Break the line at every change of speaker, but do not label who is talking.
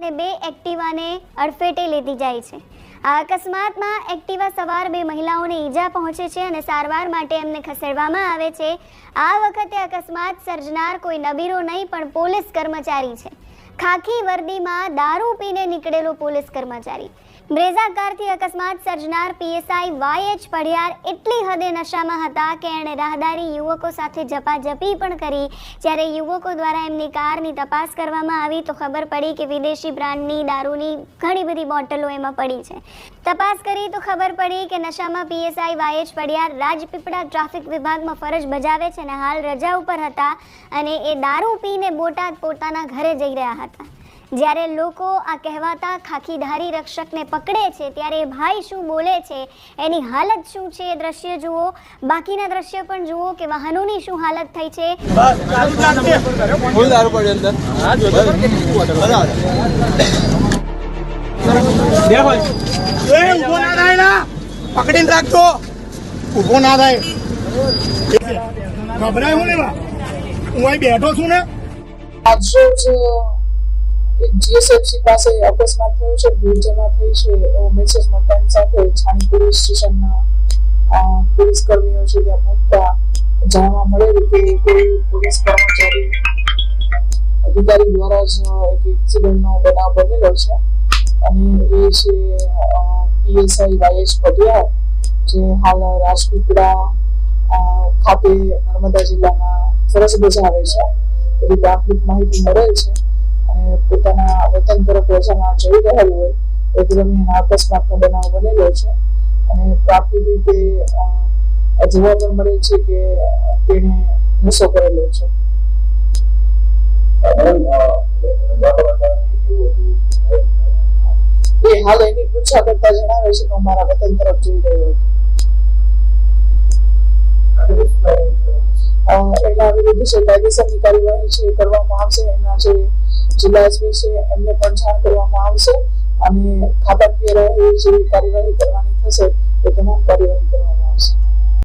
સાથે 2 એક્ટિવાને અડફેટે લેતી જાય છે। આ અકસ્માતમાં એક્ટિવા સવાર 2 મહિલાઓને ઈજા પહોંચે છે અને સારવાર માટે એમને ખસેડવામાં આવે છે। આ વખતે અકસ્માત સર્જનાર કોઈ નબીરો નહીં પણ પોલીસ કર્મચારી છે। ખાખી વર્દીમાં દારૂ પીને નીકળેલો પોલીસ કર્મચારી। બ્રેઝા કારથી અકસ્માત સર્જનાર પીએસઆઈ વાયએચ પઢિયાર એટલી હદે નશામાં હતા કે એણે રાહદારી યુવકો સાથે ઝપાઝપી પણ કરી। જ્યારે યુવકો દ્વારા એમની કારની તપાસ કરવામાં આવી તો ખબર પડી કે વિદેશી બ્રાન્ડની દારૂની ઘણી બધી બોટલો એમાં પડી છે। તપાસ કરી તો ખબર પડી કે નશામાં પીએસઆઈ વાયએચ પઢિયાર રાજપીપળા ટ્રાફિક વિભાગમાં ફરજ બજાવે છે અને હાલ રજા ઉપર હતા અને એ દારૂ પીને બોટાદ પોતાના ઘરે જઈ રહ્યા હતા। જ્યારે લોકો આ કહેવાતા ખાખીધારી રક્ષકને પકડે છે ત્યારે ભાઈ શું બોલે છે, એની હાલત શું છે એ દ્રશ્ય જુઓ। બાકીના દ્રશ્ય પણ જુઓ કે વાહનોની શું હાલત થઈ છે।
પકડીને રાખજો, ઉભો ના થાય, ગભરાય હું લેવા, હું અહીં બેઠો છું ને।
જીએસએફસી પાસે અકસ્માત થયો છે, ભીડ જમા થઈ છે એવો મેસેજ મળતાની સાથે છાણી પોલીસ સ્ટેશનના પોલીસ કર્મીઓ છે ત્યાં પહોંચતા જાણવા મળેલું કે કોઈ પોલીસ કર્મચારી અધિકારી દ્વારા જ એક એક્સિડન્ટનો બનાવ બનેલો છે અને એ છે પીએસઆઈ વાયએચ પઢિયાર જે હાલ રાજપીપળા ખાતે નર્મદા જિલ્લામાં ફરજ બજાવે છે। એવી પ્રાથમિક માહિતી મળેલ છે અને પોતાના વતન તરફ રજામાં જઈ રહેલ હોય એ દરમિયાન અકસ્માતનો બનાવ બનેલો છે અને પ્રાથમિક રીતે જોવા પણ મળે છે કે તેણે નશો કરેલો છે। એ હાલ એની પૂછા કરતા જણાવે છે કે અમારા વતન તરફ જઈ રહ્યો હતો। એના વિરુદ્ધ છે કાયદેસરની કાર્યવાહી છે કરવામાં આવશે। એના જે જિલ્લા એસપી છે એમને પણ જાણ કરવામાં આવશે અને ખાતાકીય જે કાર્યવાહી કરવાની થશે એ તમામ કાર્યવાહી કરવામાં આવશે।